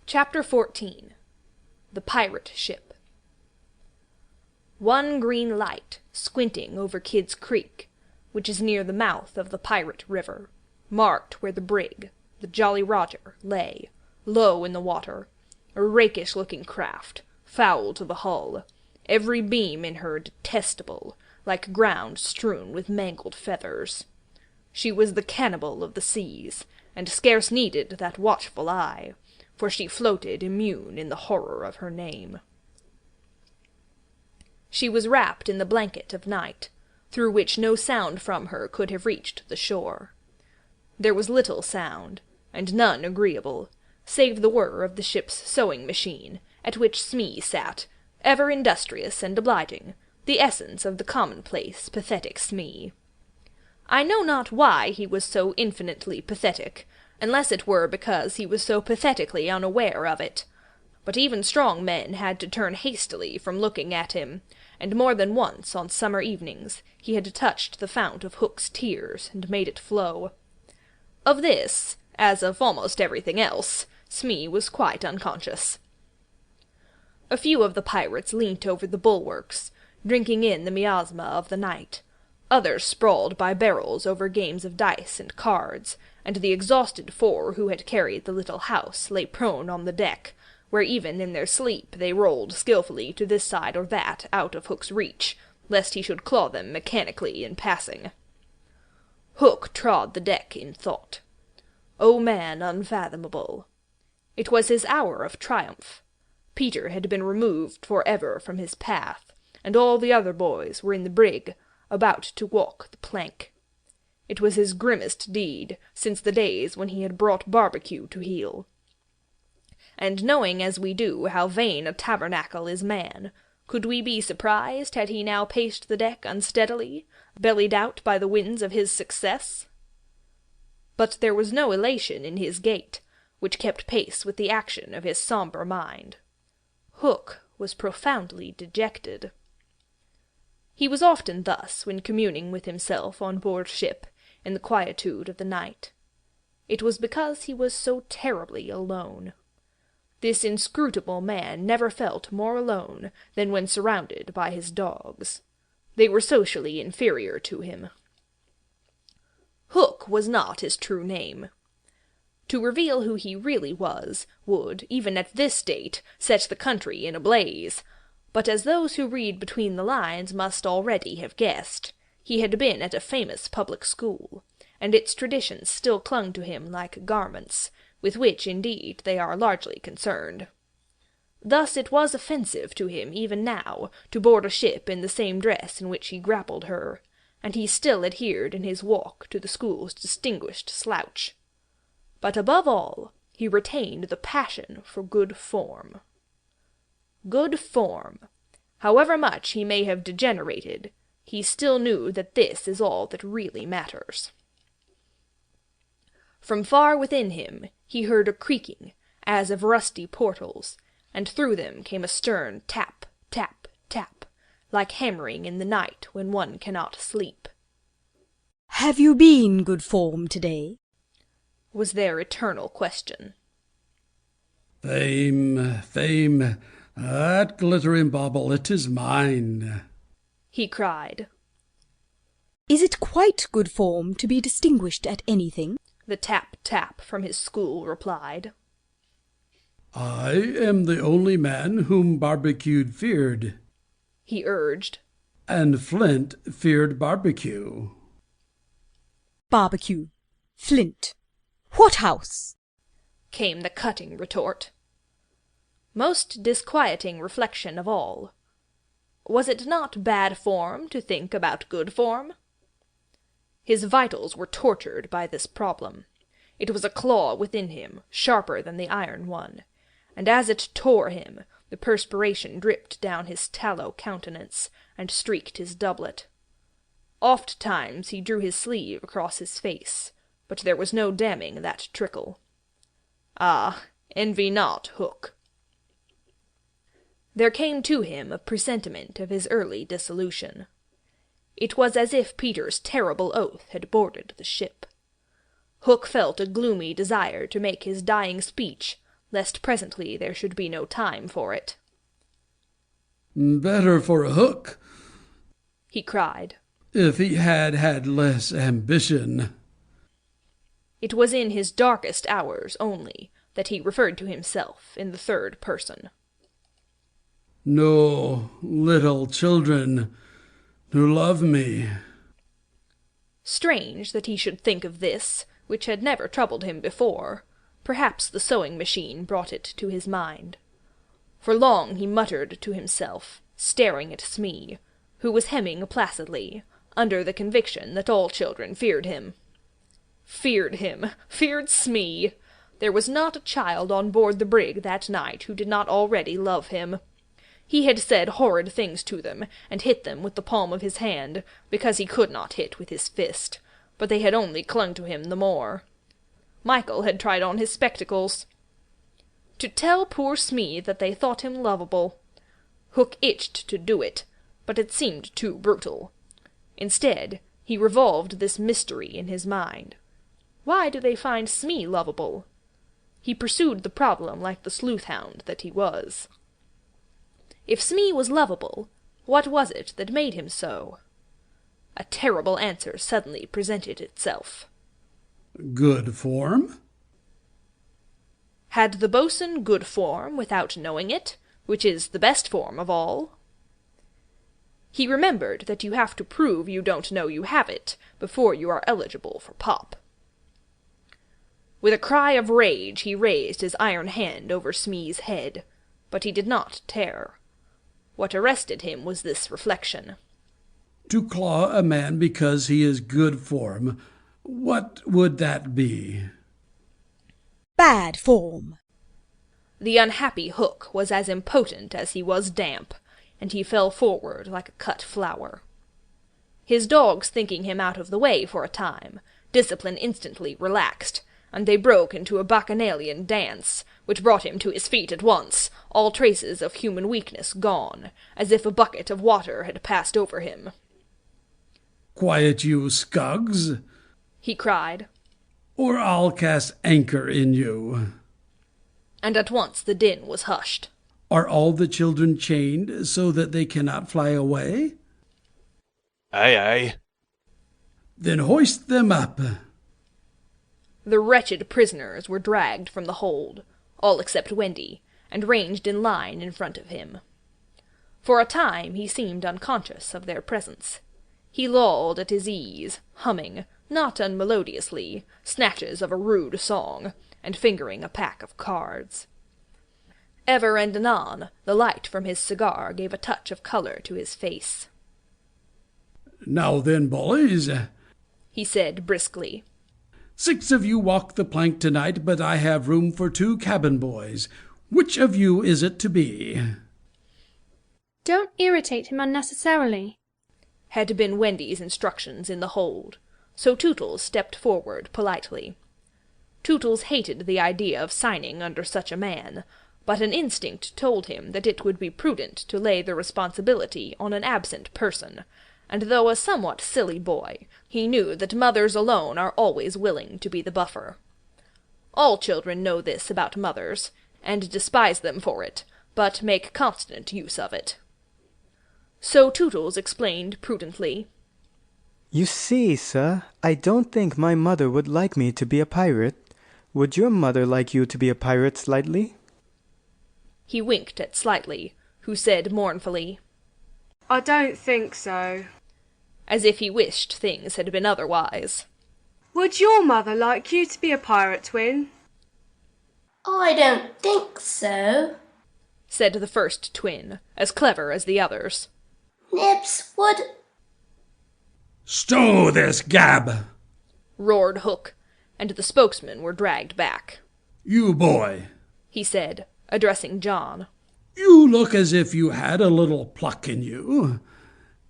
Chapter 14. The Pirate Ship. One green light, squinting over Kidd's Creek, which is near the mouth of the Pirate River, marked where the brig, the Jolly Roger, lay, low in the water, a rakish-looking craft, foul to the hull, every beam in her detestable, like ground strewn with mangled feathers. She was the cannibal of the seas, and scarce needed that watchful eye, for she floated immune in the horror of her name. She was wrapped in the blanket of night, through which no sound from her could have reached the shore. There was little sound, and none agreeable, save the whir of the ship's sewing machine, at which Smee sat, ever industrious and obliging, the essence of the commonplace, pathetic Smee. I know not why he was so infinitely pathetic, unless it were because he was so pathetically unaware of it. But even strong men had to turn hastily from looking at him, and more than once on summer evenings he had touched the fount of Hook's tears and made it flow. Of this, as of almost everything else, Smee was quite unconscious. A few of the pirates leant over the bulwarks, drinking in the miasma of the night. Others sprawled by barrels over games of dice and cards, and the exhausted four who had carried the little house lay prone on the deck, where even in their sleep they rolled skilfully to this side or that out of Hook's reach, lest he should claw them mechanically in passing. Hook trod the deck in thought. O man unfathomable! It was his hour of triumph. Peter had been removed for ever from his path, and all the other boys were in the brig, about to walk the plank. It was his grimmest deed since the days when he had brought Barbecue to heel. And knowing as we do how vain a tabernacle is man, could we be surprised had he now paced the deck unsteadily, bellied out by the winds of his success? But there was no elation in his gait, which kept pace with the action of his sombre mind. Hook was profoundly dejected. He was often thus when communing with himself on board ship, in the quietude of the night. It was because he was so terribly alone. This inscrutable man never felt more alone than when surrounded by his dogs. They were socially inferior to him. Hook was not his true name. To reveal who he really was would, even at this date, set the country in a blaze. But as those who read between the lines must already have guessed, he had been at a famous public school, and its traditions still clung to him like garments, with which, indeed, they are largely concerned. Thus it was offensive to him even now to board a ship in the same dress in which he grappled her, and he still adhered in his walk to the school's distinguished slouch. But above all, he retained the passion for good form. Good form. However much he may have degenerated, he still knew that this is all that really matters. From far within him he heard a creaking, as of rusty portals, and through them came a stern tap, tap, tap, like hammering in the night when one cannot sleep. "Have you been good form today?" was their eternal question. "Fame, fame, that glittering bauble, it is mine," he cried. "Is it quite good form to be distinguished at anything?" the tap-tap from his school replied. "I am the only man whom Barbecue feared," he urged. "and Flint feared Barbecue." "Barbecue, Flint, what house?" came the cutting retort. Most disquieting reflection of all. Was it not bad form to think about good form? His vitals were tortured by this problem. It was a claw within him, sharper than the iron one, and as it tore him, the perspiration dripped down his tallow countenance, and streaked his doublet. Oft-times he drew his sleeve across his face, but there was no damming that trickle. Ah, envy not Hook. There came to him a presentiment of his early dissolution. It was as if Peter's terrible oath had boarded the ship. Hook felt a gloomy desire to make his dying speech, lest presently there should be no time for it. Better for a Hook, he cried. if he had had less ambition. It was in his darkest hours only that he referred to himself in the third person. No little children who love me. Strange that he should think of this, which had never troubled him before. Perhaps the sewing machine brought it to his mind. For long he muttered to himself, staring at Smee, who was hemming placidly, under the conviction that all children feared him. Feared him! Feared Smee! There was not a child on board the brig that night who did not already love him. He had said horrid things to them, and hit them with the palm of his hand, because he could not hit with his fist, but they had only clung to him the more. Michael had tried on his spectacles. To tell poor Smee that they thought him lovable. Hook itched to do it, but it seemed too brutal. Instead, he revolved this mystery in his mind. Why do they find Smee lovable? He pursued the problem like the sleuth-hound that he was. If Smee was lovable, what was it that made him so? A terrible answer suddenly presented itself. Good form? Had the boatswain good form without knowing it, which is the best form of all? He remembered that you have to prove you don't know you have it before you are eligible for pop. With a cry of rage he raised his iron hand over Smee's head, but he did not tear. What arrested him was this reflection. To claw a man because he is good form, what would that be? Bad form. The unhappy Hook was as impotent as he was damp, and he fell forward like a cut flower. His dogs thinking him out of the way for a time, discipline instantly relaxed, and they broke into a bacchanalian dance, which brought him to his feet at once, all traces of human weakness gone, as if a bucket of water had passed over him. Quiet you, Skuggs, he cried, or I'll cast anchor in you. And at once the din was hushed. Are all the children chained so that they cannot fly away? Aye, aye. Then hoist them up. The wretched prisoners were dragged from the hold, all except Wendy, and ranged in line in front of him. For a time he seemed unconscious of their presence. He lolled at his ease, humming, not unmelodiously, snatches of a rude song, and fingering a pack of cards. Ever and anon the light from his cigar gave a touch of colour to his face. Now then, boys, he said briskly. 6 of you walk the plank tonight, but I have room for 2 cabin boys. Which of you is it to be? Don't irritate him unnecessarily, had been Wendy's instructions in the hold, so Tootles stepped forward politely. Tootles hated the idea of signing under such a man, but an instinct told him that it would be prudent to lay the responsibility on an absent person, and though a somewhat silly boy, he knew that mothers alone are always willing to be the buffer. All children know this about mothers, and despise them for it, but make constant use of it. So Tootles explained prudently. You see, sir, I don't think my mother would like me to be a pirate. Would your mother like you to be a pirate, Slightly? He winked at Slightly, who said mournfully, I don't think so. As if he wished things had been otherwise. Would your mother like you to be a pirate, Twin? I don't think so, said the first twin, as clever as the others. Nips would... Stow this gab! roared Hook, and the spokesmen were dragged back. You boy, he said, addressing John. You look as if you had a little pluck in you.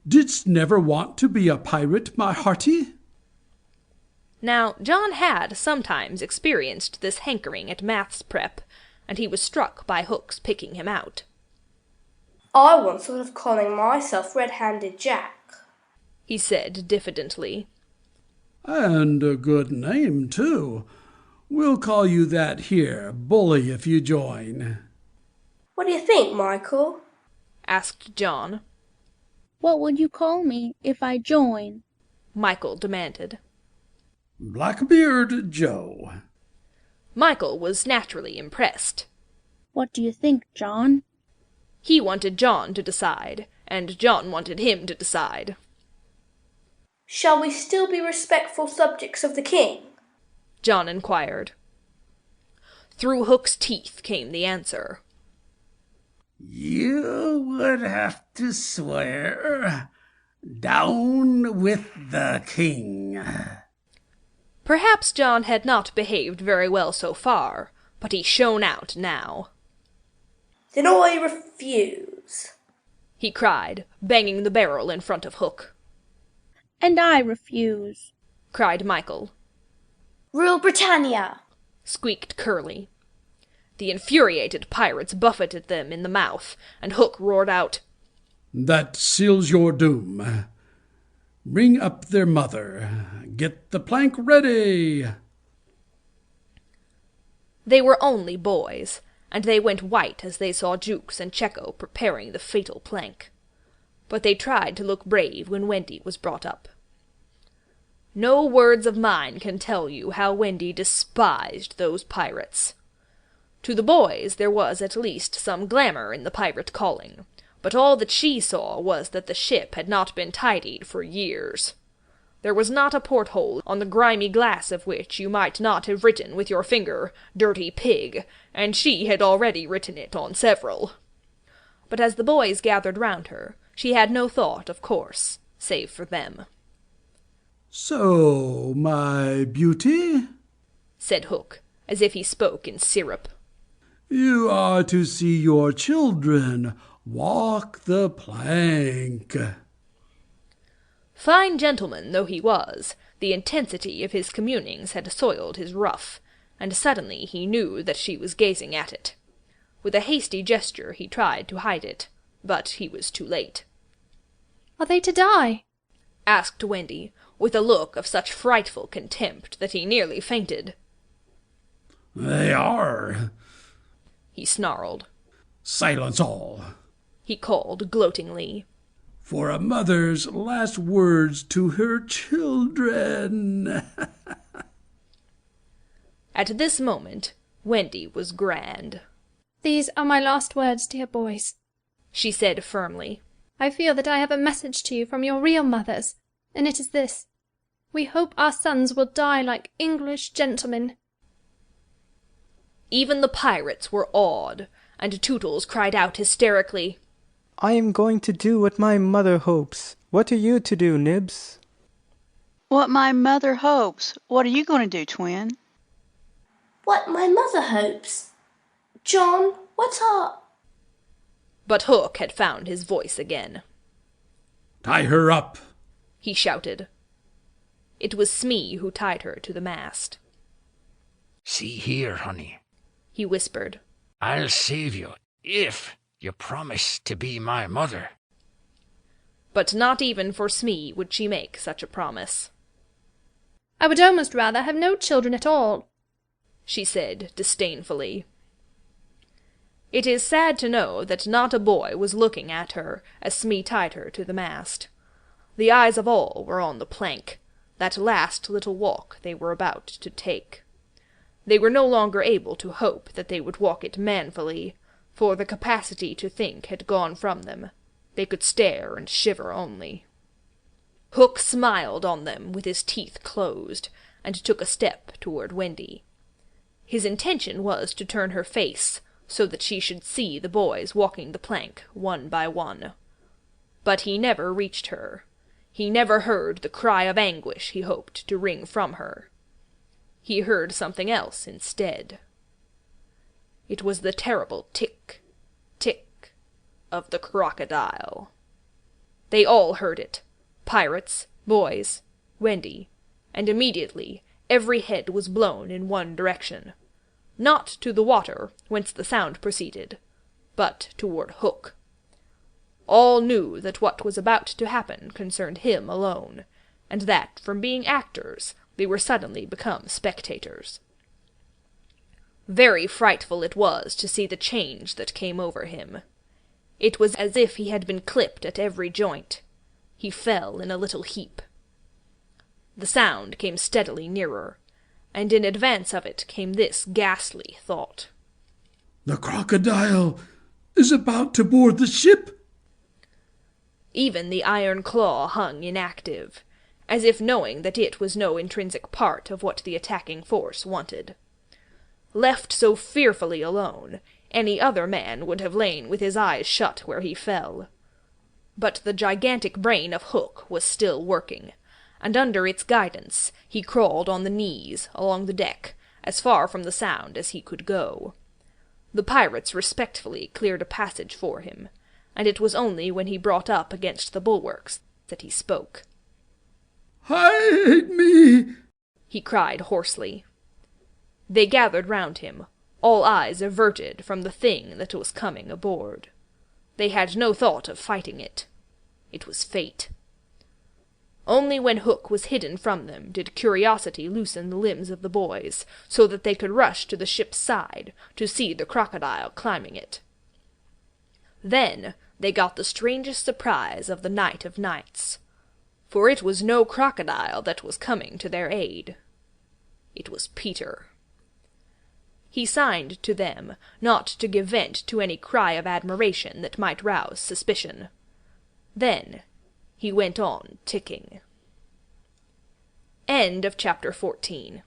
Didst never want to be a pirate, my hearty? Now, John had sometimes experienced this hankering at maths prep, and he was struck by Hook's picking him out. I once thought of calling myself Red-Handed Jack, he said diffidently. And a good name, too. We'll call you that here, Bully, if you join. What do you think, Michael? asked John. What would you call me if I join? Michael demanded. Blackbeard Joe. Michael was naturally impressed. What do you think, John? He wanted John to decide, and John wanted him to decide. Shall we still be respectful subjects of the king? John inquired. Through Hook's teeth came the answer. You would have to swear down with the king. Perhaps John had not behaved very well so far, but he shone out now. Then I refuse, he cried, banging the barrel in front of Hook. And I refuse, cried Michael. Rule Britannia, squeaked Curly. The infuriated pirates buffeted them in the mouth, and Hook roared out, That seals your doom. Bring up their mother. Get the plank ready. They were only boys, and they went white as they saw Jukes and Checo preparing the fatal plank. But they tried to look brave when Wendy was brought up. No words of mine can tell you how Wendy despised those pirates. To the boys there was at least some glamour in the pirate calling, but all that she saw was that the ship had not been tidied for years. There was not a porthole on the grimy glass of which you might not have written with your finger, "Dirty pig," and she had already written it on several. But as the boys gathered round her, she had no thought, of course, save for them. So, my beauty, said Hook, as if he spoke in syrup. You are to see your children walk the plank. Fine gentleman though he was, the intensity of his communings had soiled his ruff, and suddenly he knew that she was gazing at it. With a hasty gesture he tried to hide it, but he was too late. Are they to die? asked Wendy, with a look of such frightful contempt that he nearly fainted. They are, he snarled. Silence all, he called gloatingly. For a mother's last words to her children. At this moment, Wendy was grand. These are my last words, dear boys, she said firmly. I feel that I have a message to you from your real mothers, and it is this. We hope our sons will die like English gentlemen. Even the pirates were awed, and Tootles cried out hysterically, I am going to do what my mother hopes. What are you to do, Nibs? What my mother hopes. What are you going to do, Twin? What my mother hopes. John, what are... But Hook had found his voice again. Tie her up, he shouted. It was Smee who tied her to the mast. See here, honey, he whispered. I'll save you if you promise to be my mother. But not even for Smee would she make such a promise. I would almost rather have no children at all, she said disdainfully. It is sad to know that not a boy was looking at her as Smee tied her to the mast. The eyes of all were on the plank, that last little walk they were about to take. They were no longer able to hope that they would walk it manfully, for the capacity to think had gone from them. They could stare and shiver only. Hook smiled on them with his teeth closed, and took a step toward Wendy. His intention was to turn her face, so that she should see the boys walking the plank one by one. But he never reached her. He never heard the cry of anguish he hoped to wring from her. He heard something else instead. It was the terrible tick, tick of the crocodile. They all heard it, pirates, boys, Wendy, and immediately every head was blown in one direction. Not to the water, whence the sound proceeded, but toward Hook. All knew that what was about to happen concerned him alone, and that from being actors they were suddenly become spectators. Very frightful it was to see the change that came over him. It was as if he had been clipped at every joint. He fell in a little heap. The sound came steadily nearer, and in advance of it came this ghastly thought. The crocodile is about to board the ship. Even the iron claw hung inactive, as if knowing that it was no intrinsic part of what the attacking force wanted. Left so fearfully alone, any other man would have lain with his eyes shut where he fell. But the gigantic brain of Hook was still working, and under its guidance he crawled on the knees along the deck, as far from the sound as he could go. The pirates respectfully cleared a passage for him, and it was only when he brought up against the bulwarks that he spoke. "Hide me!" he cried hoarsely. They gathered round him, all eyes averted from the thing that was coming aboard. They had no thought of fighting it. It was fate. Only when Hook was hidden from them did curiosity loosen the limbs of the boys, so that they could rush to the ship's side to see the crocodile climbing it. Then they got the strangest surprise of the night of nights, for it was no crocodile that was coming to their aid. It was Peter. He signed to them not to give vent to any cry of admiration that might rouse suspicion. Then he went on ticking. End of chapter 14.